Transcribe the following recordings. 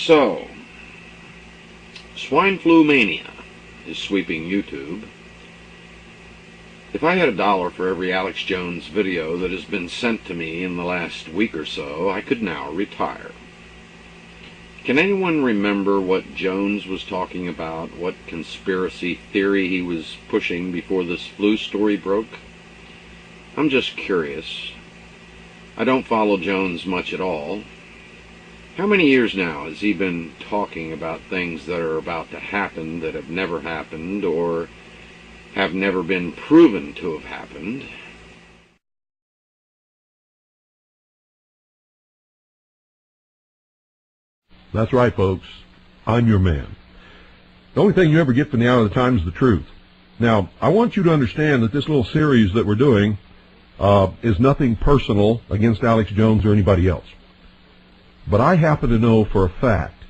So, swine flu mania is sweeping YouTube. If I had $1 for every Alex Jones video that has been sent to me in the last week or so, I could now retire. Can anyone remember what Jones was talking about, what conspiracy theory he was pushing before this flu story broke? I'm just curious. I don't follow Jones much at all. How many years now has he been talking about things that are about to happen that have never happened or have never been proven to have happened? That's right, folks. I'm your man. The only thing you ever get from the Hour of the Time is the truth. Now, I want you to understand that this little series that we're doing is nothing personal against Alex Jones or anybody else. But I happen to know for a fact,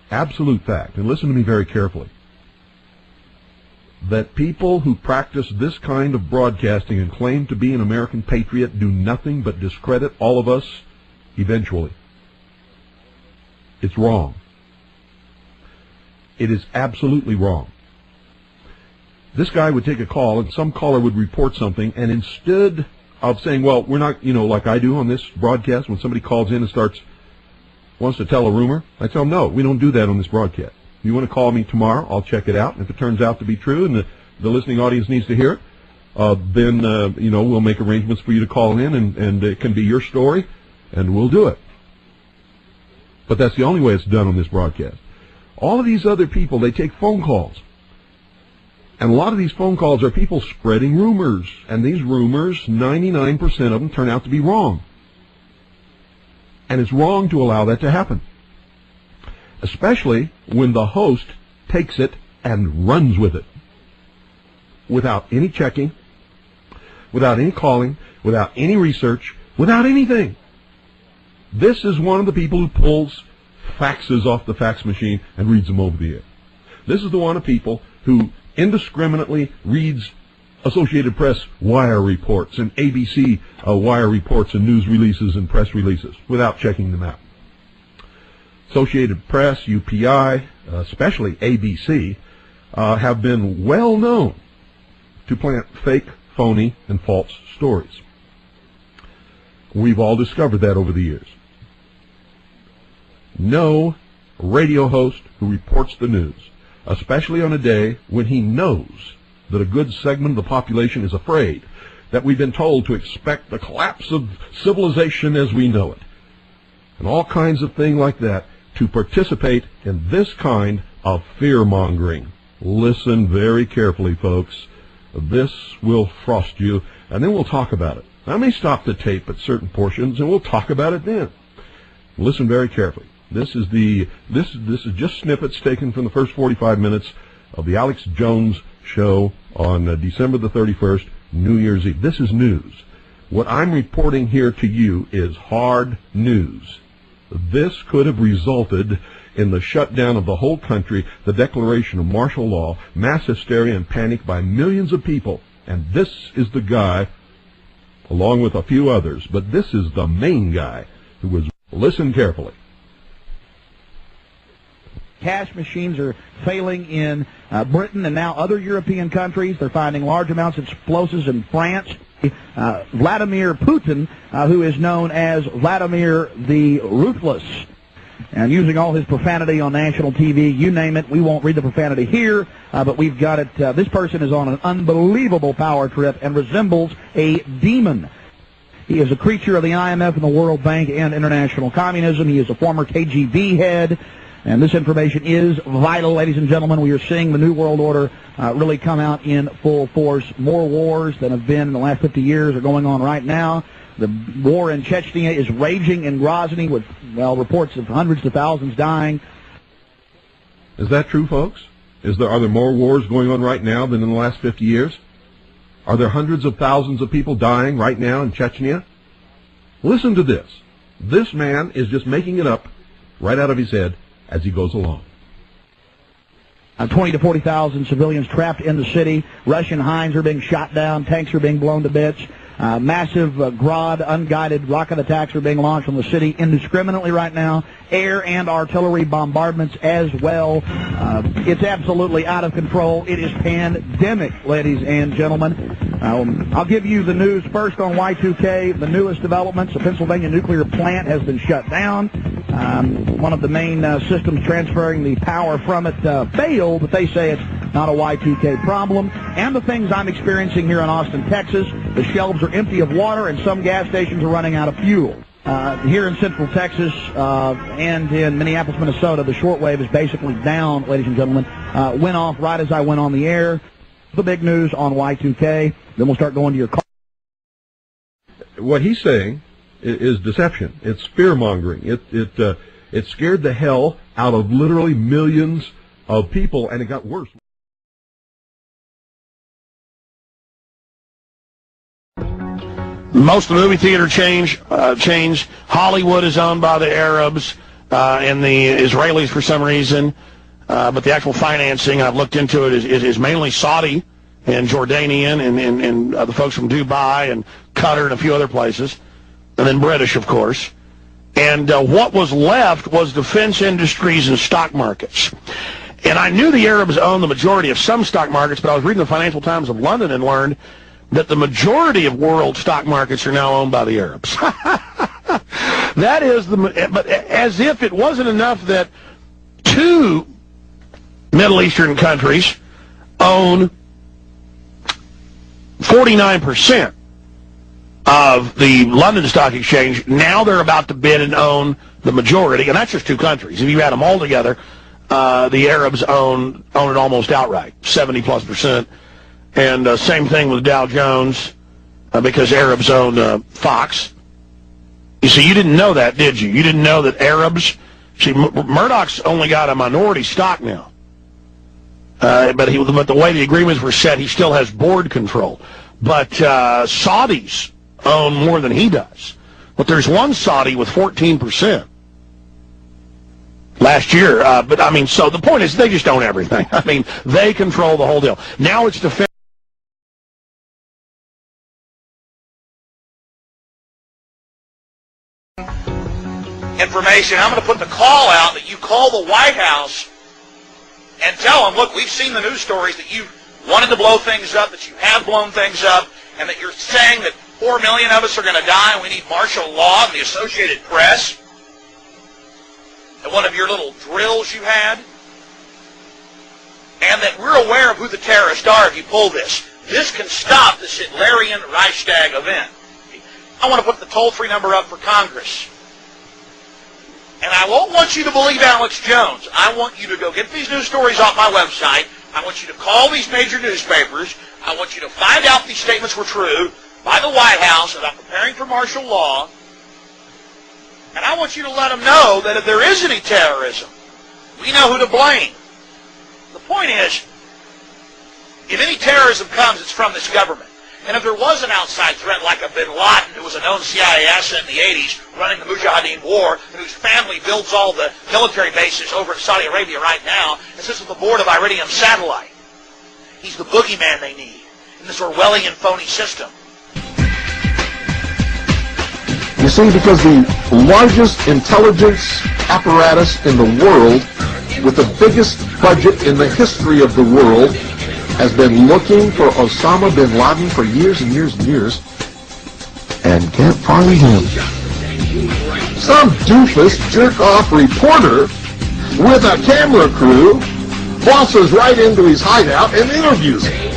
absolute fact, and listen to me very carefully, that people who practice this kind of broadcasting and claim to be an American patriot do nothing but discredit all of us eventually. It's wrong. It is absolutely wrong. This guy would take a call and some caller would report something, and instead of saying, well, we're not, like I do on this broadcast, when somebody calls in and wants to tell a rumor, I tell them, no, we don't do that on this broadcast. If you want to call me tomorrow, I'll check it out. And if it turns out to be true and the listening audience needs to hear it, then we'll make arrangements for you to call in, and it can be your story, and we'll do it. But that's the only way it's done on this broadcast. All of these other people, they take phone calls. And a lot of these phone calls are people spreading rumors. And these rumors, 99% of them turn out to be wrong. And it's wrong to allow that to happen. Especially when the host takes it and runs with it. Without any checking, without any calling, without any research, without anything. This is one of the people who pulls faxes off the fax machine and reads them over the air. This is the one of people who indiscriminately reads Associated Press wire reports and ABC wire reports and news releases and press releases without checking them out. Associated Press, UPI, especially ABC, have been well known to plant fake, phony, and false stories. We've all discovered that over the years. No radio host who reports the news, especially on a day when he knows that a good segment of the population is afraid, that we've been told to expect the collapse of civilization as we know it, and all kinds of things like that, to participate in this kind of fear-mongering. Listen very carefully, folks. This will frost you, and then we'll talk about it. I may stop the tape at certain portions, and we'll talk about it then. Listen very carefully. This is just snippets taken from the first 45 minutes of the Alex Jones show on December the 31st, New Year's Eve. This is news. What I'm reporting here to you is hard news. This could have resulted in the shutdown of the whole country, the declaration of martial law, mass hysteria and panic by millions of people. And this is the guy, along with a few others, but this is the main guy who was. Listen carefully. Cash machines are failing in Britain and now other European countries. They're finding large amounts of explosives in France. Vladimir Putin, who is known as Vladimir the Ruthless, and using all his profanity on national TV, you name it. We won't read the profanity here, but we've got it. This person is on an unbelievable power trip and resembles a demon. He is a creature of the IMF and the World Bank and international communism. He is a former KGB head. And this information is vital, ladies and gentlemen. We are seeing the New World Order really come out in full force. More wars than have been in the last 50 years are going on right now. The war in Chechnya is raging in Grozny with, well, reports of hundreds of thousands dying. Is that true, folks? Are there more wars going on right now than in the last 50 years? Are there hundreds of thousands of people dying right now in Chechnya? Listen to this. This man is just making it up right out of his head as he goes along. 20 to 40,000 civilians trapped in the city. Russian Hinds are being shot down. Tanks are being blown to bits. Massive Grad unguided rocket attacks are being launched on the city indiscriminately right now. Air and artillery bombardments as well. It's absolutely out of control. It is pandemic, ladies and gentlemen. I'll give you the news first on Y2K. The newest developments: the Pennsylvania nuclear plant has been shut down. One of the main systems transferring the power from it failed, but they say it's not a Y2K problem. And the things I'm experiencing here in Austin, Texas: the shelves are empty of water and some gas stations are running out of fuel. Here in Central Texas and in Minneapolis, Minnesota, the shortwave is basically down, ladies and gentlemen. Went off right as I went on the air. The big news on Y2K. Then we'll start going to your call. What he's saying is deception. It's fear-mongering. It scared the hell out of literally millions of people, and it got worse. Most of the movie theater change. Hollywood is owned by the Arabs and the Israelis for some reason. But the actual financing, I've looked into it, is mainly Saudi and Jordanian and the folks from Dubai and Qatar and a few other places. And then British, of course. And what was left was defense industries and stock markets. And I knew the Arabs owned the majority of some stock markets, but I was reading the Financial Times of London and learned that the majority of world stock markets are now owned by the Arabs. That is but as if it wasn't enough that two Middle Eastern countries own 49% of the London Stock Exchange. Now they're about to bid and own the majority, and that's just two countries. If you add them all together, the Arabs own it almost outright, 70+%. And same thing with Dow Jones, because Arabs own Fox. You see, you didn't know that, did you? You didn't know that Arabs... See, Murdoch's only got a minority stock now. But the way the agreements were set, he still has board control. But Saudis own more than he does. But there's one Saudi with 14% last year. But, I mean, so the point is they just own everything. I mean, they control the whole deal. Now it's defense. Information. I'm going to put the call out that you call the White House and tell them, look, we've seen the news stories that you wanted to blow things up, that you have blown things up, and that you're saying that 4 million of us are going to die and we need martial law and the Associated Press at one of your little drills you had, and that we're aware of who the terrorists are if you pull this. This can stop this Hitlerian Reichstag event. I want to put the toll-free number up for Congress. And I won't want you to believe Alex Jones. I want you to go get these news stories off my website. I want you to call these major newspapers. I want you to find out if these statements were true by the White House about preparing for martial law. And I want you to let them know that if there is any terrorism, we know who to blame. The point is, if any terrorism comes, it's from this government. And if there was an outside threat like a bin Laden, who was a known CIA asset in the 80s, running the Mujahideen War, and whose family builds all the military bases over in Saudi Arabia right now, and sits at the board of Iridium Satellite. He's the boogeyman they need in this Orwellian phony system. You see, because the largest intelligence apparatus in the world, with the biggest budget in the history of the world, has been looking for Osama bin Laden for years and years and years, and can't find him. Some doofus jerk-off reporter with a camera crew bosses right into his hideout and interviews him.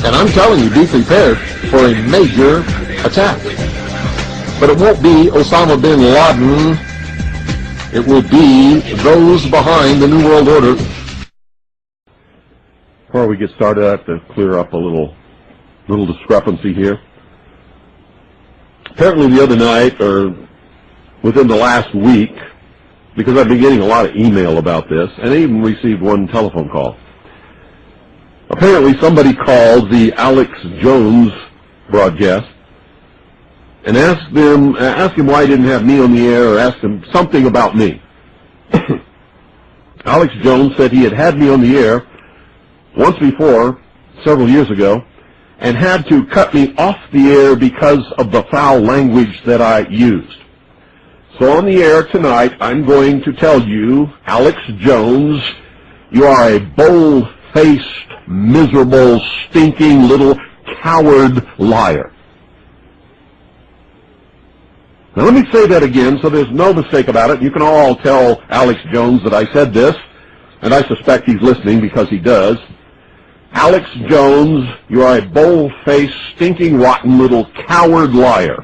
And I'm telling you, be prepared for a major attack. But it won't be Osama bin Laden. It will be those behind the New World Order. Before we get started, I have to clear up a little discrepancy here. Apparently the other night, or within the last week, because I've been getting a lot of email about this, and I even received one telephone call. Apparently somebody called the Alex Jones broadcast and asked him why he didn't have me on the air, or asked him something about me. Alex Jones said he had me on the air once before, several years ago, and had to cut me off the air because of the foul language that I used. So on the air tonight, I'm going to tell you, Alex Jones, you are a bold-faced, miserable, stinking little coward liar. Now let me say that again so there's no mistake about it. You can all tell Alex Jones that I said this, and I suspect he's listening because he does. Alex Jones, you are a bold-faced, stinking, rotten little coward liar.